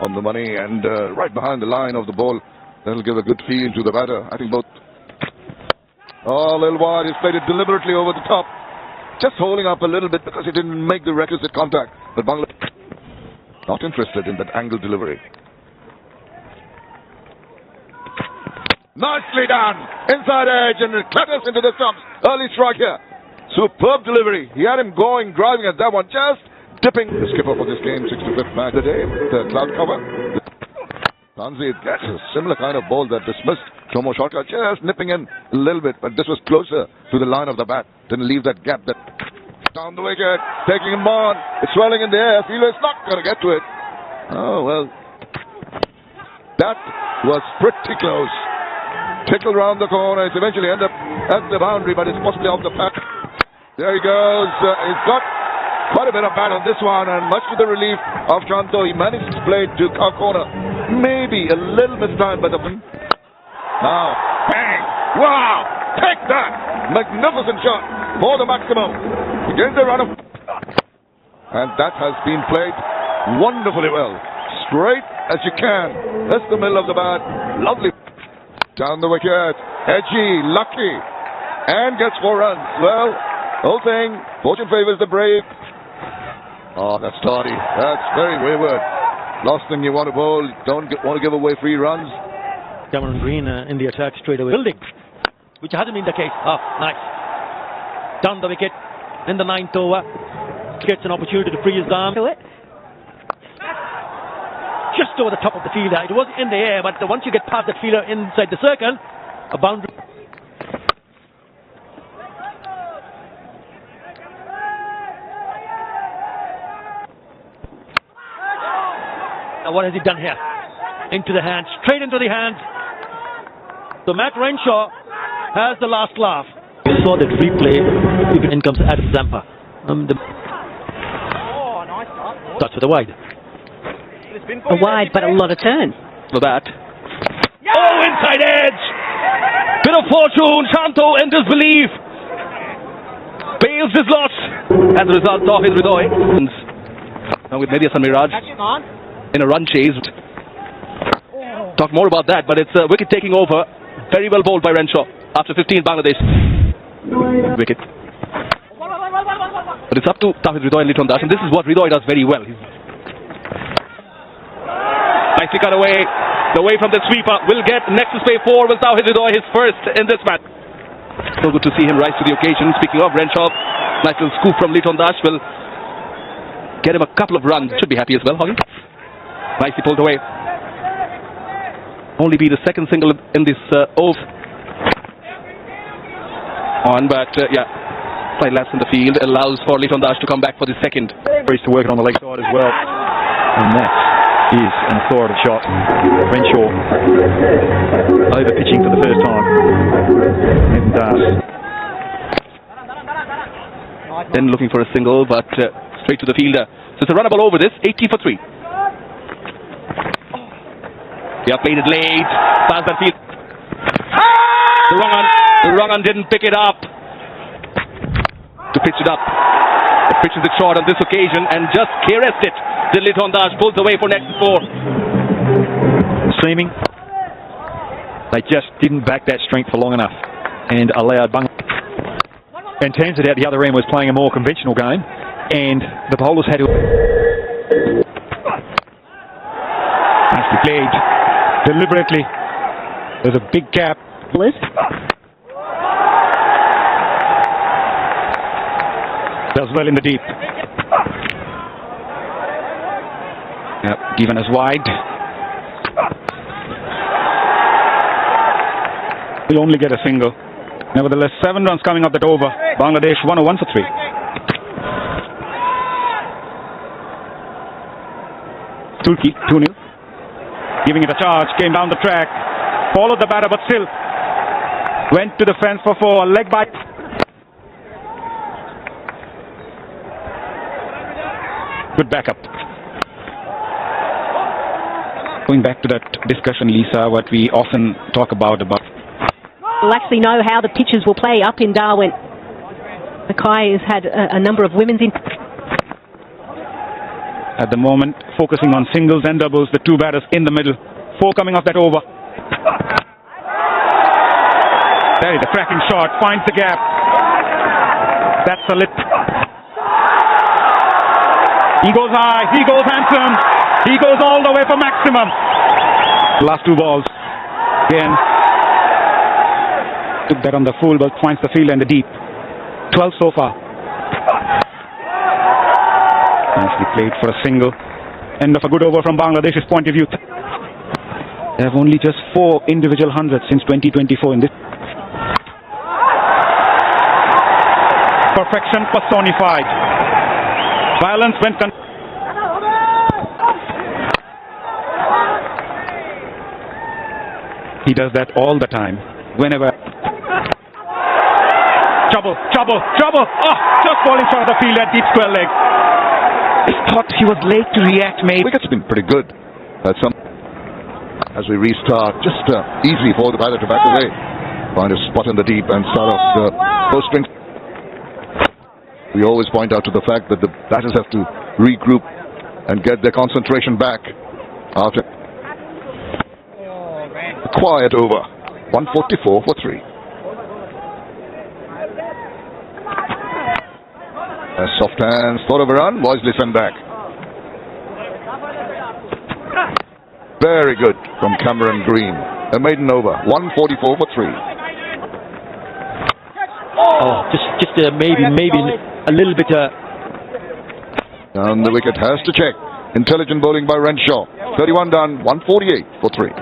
on the money and right behind the line of the ball. That'll give a good feel to the batter. I think both. Oh, a little wide. He's played it deliberately over the top. Just holding up a little bit because he didn't make the requisite contact. But Bangladesh not interested in that angle delivery. Nicely done. Inside edge and it clatters into the stumps. Early strike here. Superb delivery. He had him going, driving at that one. Just dipping. The skipper for this game, 65th match of the day. The cloud cover. Tanzir gets a similar kind of ball that dismissed Tomo Shortcut, just nipping in a little bit, but this was closer to the line of the bat. Didn't leave that gap. That down the wicket, taking him on. It's swelling in the air. Fielder's not going to get to it. Oh, well. That was pretty close. Tickle round the corner. It's eventually end up at the boundary, but it's possibly off the path. There he goes. He's got quite a bit of bat on this one, and much to the relief of Chanto, he managed to play to cow corner. Maybe a little mistimed by the... Now, bang! Wow! Take that! Magnificent shot for the maximum. Against the run of... And that has been played wonderfully well. Straight as you can. That's the middle of the bat. Lovely. Down the wicket. Edgy, lucky. And gets 4 runs. Well, whole thing. Fortune favors the brave. Oh, that's tardy. That's very wayward. Last thing you want to bowl. Don't want to give away free runs. Cameron Green in the attack straight away. Building, which hasn't been the case. Oh, nice. Down the wicket in the 9th over. Gets an opportunity to free his arm. Just over the top of the fielder. It was in the air, but once you get past that fielder inside the circle, a boundary. Now what has he done here? Into the hands, straight into the hands. So Matt Renshaw has the last laugh. You saw that replay. In comes Adam Zampa. Touch with the wide. A wide, but a lot of turn. For that. Oh, inside edge! Bit of fortune. Shanto in disbelief. Bails his lot. As a result of his Ridoy. Now with Mediasan Miraj in a run chase. Talk more about that, but it's a wicket taking over. Very well bowled by Renshaw after 15 Bangladesh. Wicket. But it's up to Tawhid Ridoy and Liton Das, and this is what Ridoy does very well. He's nicely cut away. The way from the sweeper will get next to spray 4 with Tawhid Ridoy, his first in this match. So good to see him rise to the occasion. Speaking of Renshaw, nice little scoop from Liton Das will get him a couple of runs. Should be happy as well, Hoggy. Nicely pulled away. Only be the second single in this over. But yeah, slight lapse in the field allows for Liton Das to come back for the second. He's to work it on the leg side as well. And that is an authoritative shot. Renshaw over pitching for the first time. Liton Das. Then looking for a single, but straight to the fielder. So it's a runnable over this, 80 for 3. They have played it late. Past that field. The wrong one didn't pick it up. To pitch it up. It pitches it short on this occasion and just caressed it. Till Liton Das pulls away for next 4. Seeming they just didn't back that strength for long enough and allowed And turns it out the other end was playing a more conventional game, and the bowlers had to. Nicely played. Deliberately. There's a big gap. Liz? Does well in the deep. Yep, given as wide. We'll only get a single. Nevertheless, 7 runs coming up that over. Bangladesh 101 for 3. Turkey 2-0. Giving it a charge, came down the track, followed the batter, but still went to the fence for 4. A leg bite. Good backup. Going back to that discussion, Lisa, what we often talk about. We'll actually know how the pitches will play up in Darwin. Mackay has had a number of women's in. At the moment, focusing on singles and doubles, the two batters in the middle. 4 coming off that over. There is a cracking shot, finds the gap. That's a lit. He goes high, he goes handsome. He goes all the way for maximum. Last 2 balls. Again. Took that on the full, but finds the field and the deep. 12 so far. Nicely played for a single. End of a good over from Bangladesh's point of view. They have only just 4 individual hundreds since 2024 in this. Perfection personified. Violence when he does that all the time. Whenever. Trouble. Oh, just falling short of the field at deep square leg. I thought he was late to react, mate. Wicket's been pretty good. As we restart, just easy for the batter to back away. Find a spot in the deep and start off the post string. We always point out to the fact that the batters have to regroup and get their concentration back after a quiet over. 144 for 3. A soft hands, thought of a run, wisely sent back. Very good from Cameron Green. A maiden over, 144 for 3. Oh, just maybe a little bit. Down the wicket has to check. Intelligent bowling by Renshaw. 31 done, 148 for 3.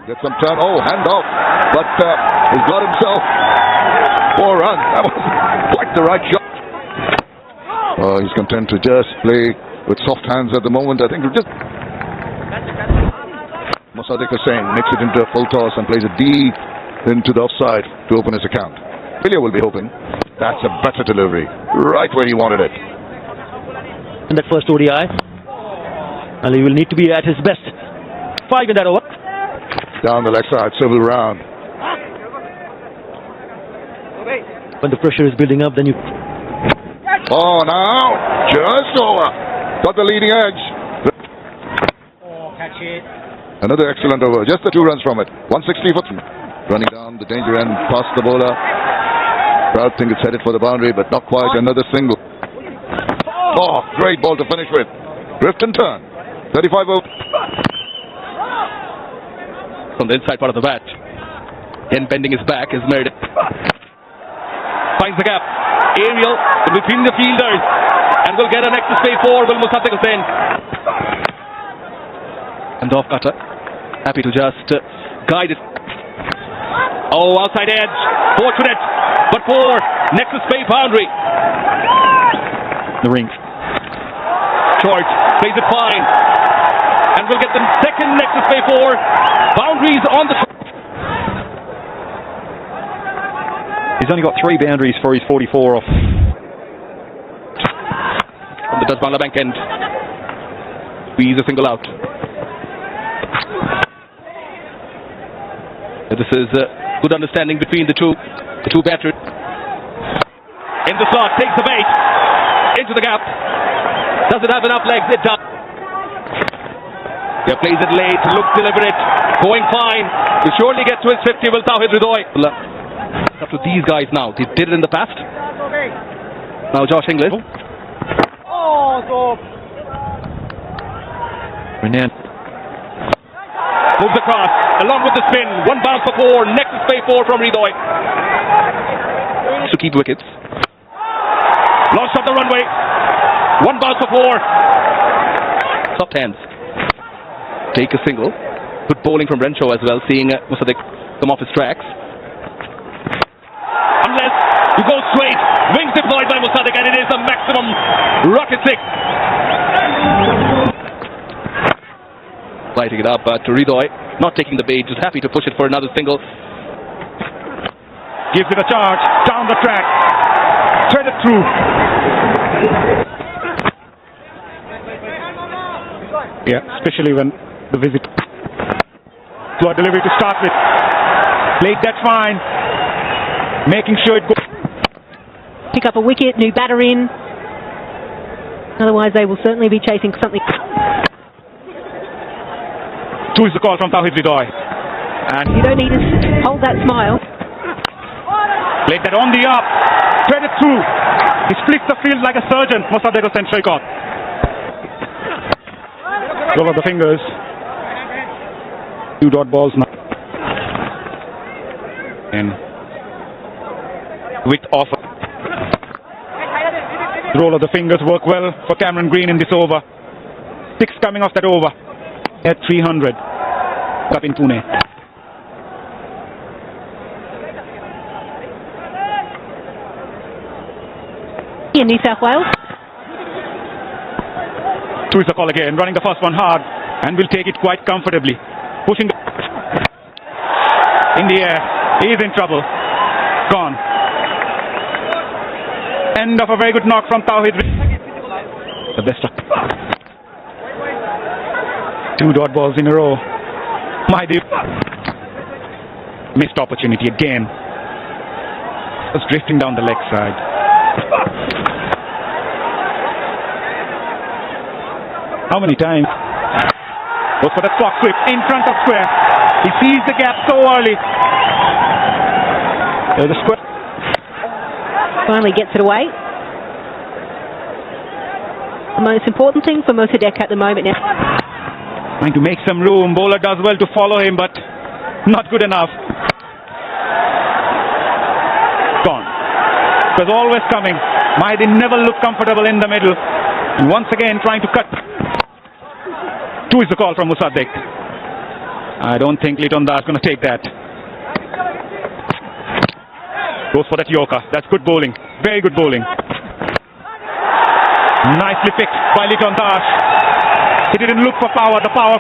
Get some turn. Oh, hand off. But he's got himself 4 runs. That was quite the right shot. He's content to just play with soft hands at the moment. I think he'll just. Mosaddiq Hussain makes it into a full toss and plays it deep into the offside to open his account. Pilya will be hoping. That's a better delivery. Right where he wanted it. In that first ODI, Ali will need to be at his best. 5 in that over. Down the leg side, civil round. When the pressure is building up, then you. Oh, now just over. Got the leading edge. Oh, catch it. Another excellent over. Just the 2 runs from it. 160 for 3. Running down the danger end past the bowler. Crowd think it's headed for the boundary, but not quite. Another single. Oh, great ball to finish with. Drift and turn. 35 over. From the inside part of the bat. Again bending his back is made. Finds the gap. Aerial between the fielders. And will get an extra space for Will Mosaddiq Hussain. And off cutter. Happy to just guide it. Oh, outside edge. Fortunate. But for nexus space boundary. The ring. Short. Plays it fine. And will get the second nexus space for boundaries on the. He's only got 3 boundaries for his 44 off. From the Dasbangla bank end. Squeeze a single out. This is good understanding between the two batters. In the slot, takes the bait. Into the gap. Does it have enough legs? It does. Yeah, plays it late, looks deliberate, going fine. To surely get to his 50 will Tawhid Ridoy. Up to these guys now. They did it in the past. Now Josh Inglis. Renan. Moves across, along with the spin. 1 bounce for 4. Nexus pay 4 from Ridoy. To keep wickets. Launched up the runway. 1 bounce for 4. Soft hands. Take a single. Good bowling from Renshaw as well, seeing Mosaddiq come off his tracks. Unless you go straight. Wings deployed by Mosaddiq, and it is a maximum rocket 6. Lighting it up, but Ridoy not taking the bait, just happy to push it for another single. Gives it a charge. Down the track. Thread it through. Yeah, especially when the visit to a delivery to start with. Played that fine. Making sure it goes. Pick up a wicket, new batter in. Otherwise, they will certainly be chasing something. Two is the call from Tauhid Ridoy. And You don't need to hold that smile. played that on the up. Thread it through. He splits the field like a surgeon. Mossadegh Hossain Shoykot. Roll of the fingers. 2 dot balls now. And width off. Roll of the fingers work well for Cameron Green in this over. 6 coming off that over at 300 up in Pune. In New South Wales. 2 is the call again, running the first one hard and will take it quite comfortably. Pushing in the air. He is in trouble. Gone. End of a very good knock from Tauhid. The best. 2 dot balls in a row. Mahdi. Missed opportunity again. Was drifting down the leg side. How many times? Goes for the clock sweep in front of square. He sees the gap so early. There's the square. Finally gets it away. The most important thing for Mossadegh at the moment now. Trying to make some room. Bowler does well to follow him, but not good enough. Gone. It was always coming. Mahdi never looked comfortable in the middle. And once again trying to cut. 2 is the call from Mossadegh. I don't think Liton Das is going to take that. Goes for that Yorker. That's good bowling. Very good bowling. Nicely picked by Liton Das. He didn't look for power. The power.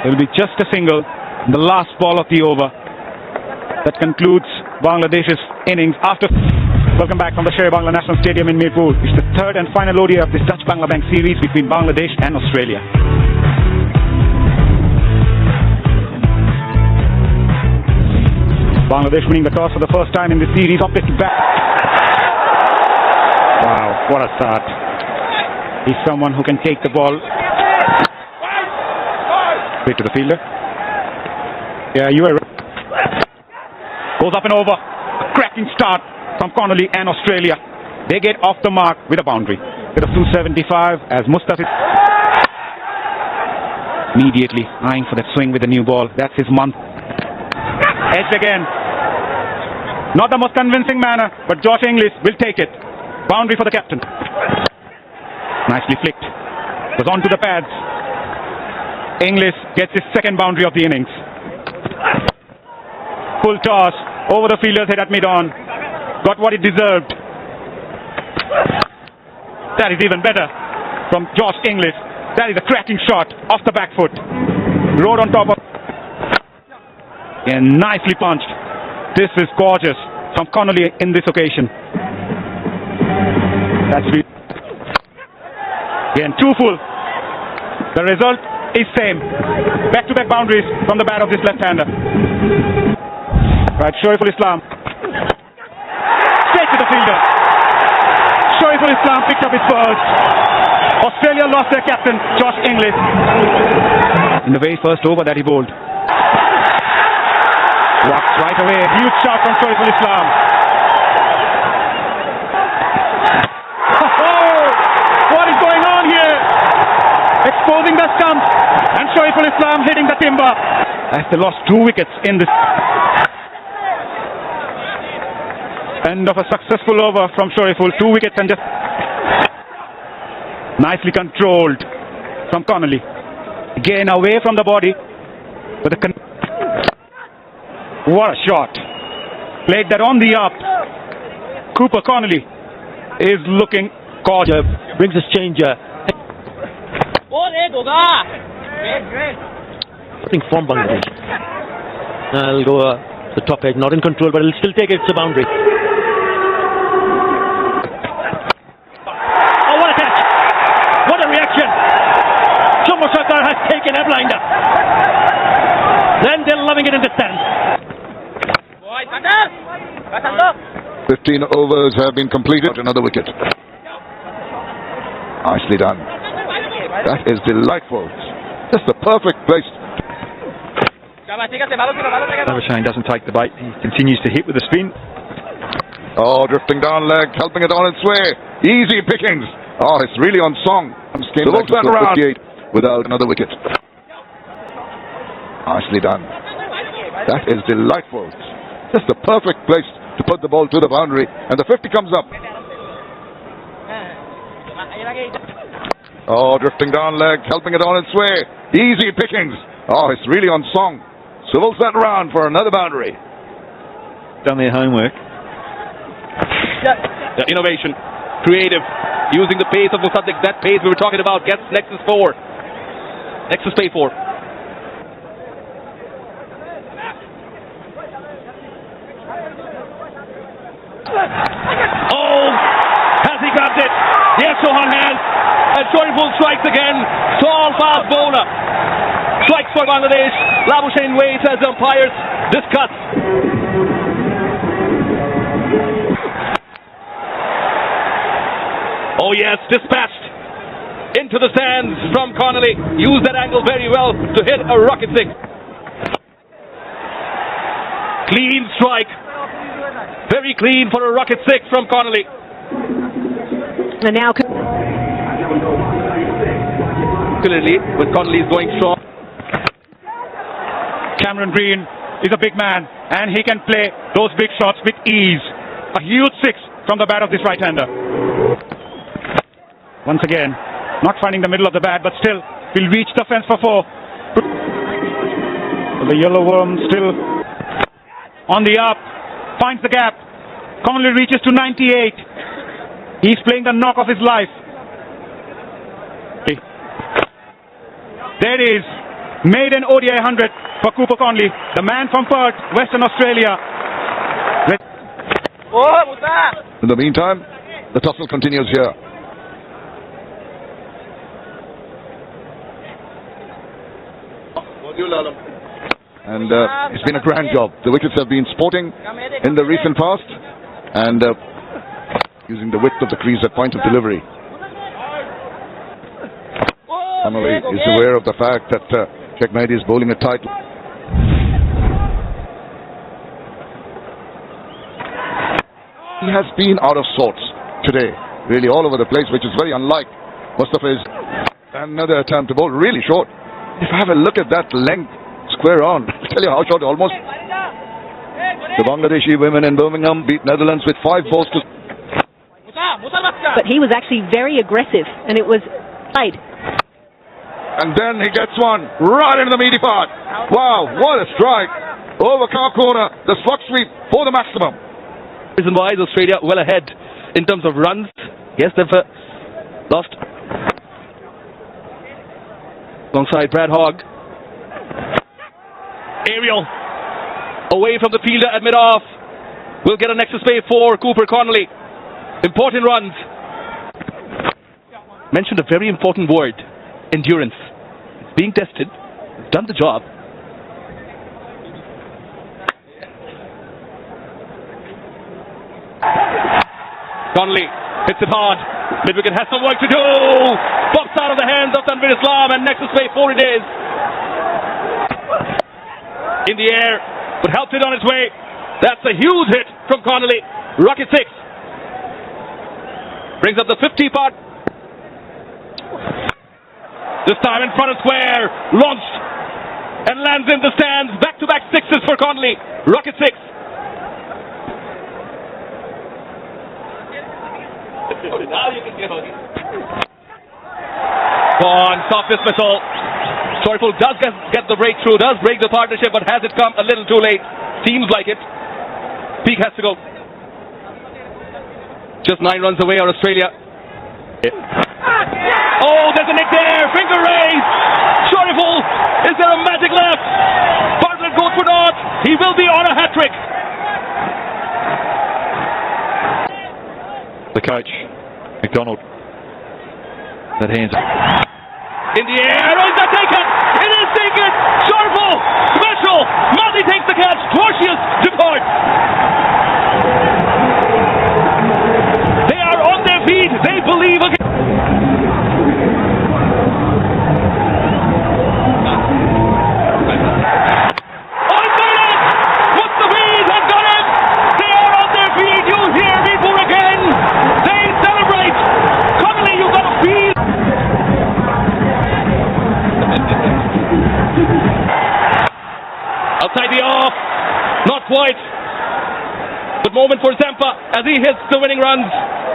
It will be just a single. The last ball of the over. That concludes Bangladesh's innings after. Welcome back from the Sher-e-Bangla National Stadium in Mirpur. It's the third and final ODI of this Dutch Bangla Bank series between Bangladesh and Australia. Bangladesh winning the toss for the first time in this series. Opted back. Wow, what a start. He's someone who can take the ball straight to the fielder. Yeah, you are right. Goes up and over. A cracking start from Connolly and Australia. They get off the mark with a boundary. Bit of 275 as Mustafid immediately eyeing for that swing with the new ball. That's his month. Edge again. Not the most convincing manner, but Josh Inglis will take it. Boundary for the captain. Nicely flicked. Was on to the pads. Inglis gets his second boundary of the innings. Full toss over the fielder's head at mid-on. Got what it deserved. That is even better from Josh Inglis. That is a cracking shot off the back foot. Rode on top of. And nicely punched. This is gorgeous from Connolly in this occasion. That's it. Again, 2 full. The result is same. Back-to-back boundaries from the bat of this left-hander. Right, Shoaiful Islam. Straight to the fielder. Shoaiful Islam picked up his first. Australia lost their captain, Josh Inglis, in the very first over that he bowled. Walks right away. Huge shot from Shoaiful Islam. Oh, what is going on here? Exposing the stumps. And Shoaiful Islam hitting the timber. As they lost 2 wickets in this. End of a successful over from Shoaiful. 2 wickets and just. Nicely controlled from Connolly. Again away from the body. But what a shot. Played that on the up. Cooper Connolly is looking gorgeous. Brings his changer. Nothing from Bangladesh. I'll go the top edge. Not in control, but he'll still take it. It's a boundary. Has taken a blinder. Then they're loving it in the stands. 15 overs have been completed. Another wicket. Nicely done. That is delightful. Just the perfect place. Ravichandran doesn't take the bait. He continues to hit with the spin. Oh, drifting down leg, helping it on its way. Easy pickings. Oh, it's really on song. Came back to score 58 without another wicket. Nicely done. That is delightful. Just the perfect place to put the ball to the boundary, and the 50 comes up. Oh, drifting down leg, helping it on its way. Easy pickings. Oh, it's really on song. Swivels that round for another boundary. Done their homework. The innovation, creative, using the pace of Musaddiq. That pace we were talking about gets Nexus 4. Nexus pay 4. Oh, has he got it? Yes, Sohan has. And Shoriful strikes again. Tall, fast bowler. Strikes for Bangladesh. Labuschagne waits as the umpires discuss. Oh yes, dispatched into the stands from Connolly. Used that angle very well to hit a rocket 6. Clean strike. Very clean for a rocket 6 from Connolly. And now Particularly when Connolly is going strong. Cameron Green is a big man, and he can play those big shots with ease. A huge 6 from the bat of this right-hander. Once again, not finding the middle of the bat, but still will reach the fence for 4. The yellow worm still on the up, finds the gap. Connolly reaches to 98. He's playing the knock of his life. There it is. Made an ODI 100 for Cooper Connolly, the man from Perth, Western Australia. In the meantime, the tussle continues here. And it's been a grand job. The wickets have been sporting in the recent past, and using the width of the crease at point of delivery. Connolly is aware of the fact that Sheikh Mehdi is bowling a tight. He has been out of sorts today, really all over the place, which is very unlike Mustafi's. Another attempt to bowl really short. If I have a look at that length, square on, I'll tell you how short, almost. The Bangladeshi women in Birmingham beat Netherlands with 5 balls to. but he was actually very aggressive, and it was played. And then he gets one right into the meaty part. Wow, what a strike. Over cow corner, the slug sweep for the maximum. Reason why is Australia well ahead in terms of runs. Yes, they've lost. Alongside Brad Hogg. Aerial. Away from the fielder at mid-off. We'll get a nexus play for Cooper Connolly. Important runs. Mentioned a very important word. Endurance. It's being tested. It's done the job. Connolly hits it hard. Mid-wicket has some work to do. Pops out of the hands of Tanvir Islam, and nexus play 4 it is. In the air, but helped it on its way. That's a huge hit from Connolly. Rocket 6. Brings up the 50 part. This time in front of square. Launched. And lands in the stands. Back-to-back 6s for Connolly. Rocket 6. On soft dismissal. Shoriful does get the breakthrough, does break the partnership, but has it come a little too late? Seems like it. Peak has to go. Just 9 runs away are Australia. Oh, there's a nick there. Finger raised. Shoriful. Is there a magic left? Bartlett goes for naught. He will be on a hat-trick. The coach, McDonald. That hands. In the air. Oh, is that taken? It is taken. Shoriful. Special. Mati takes the catch. Tortious departs. their feet. They believe again. Outside the off, not quite. Good moment for Zampa as he hits the winning runs.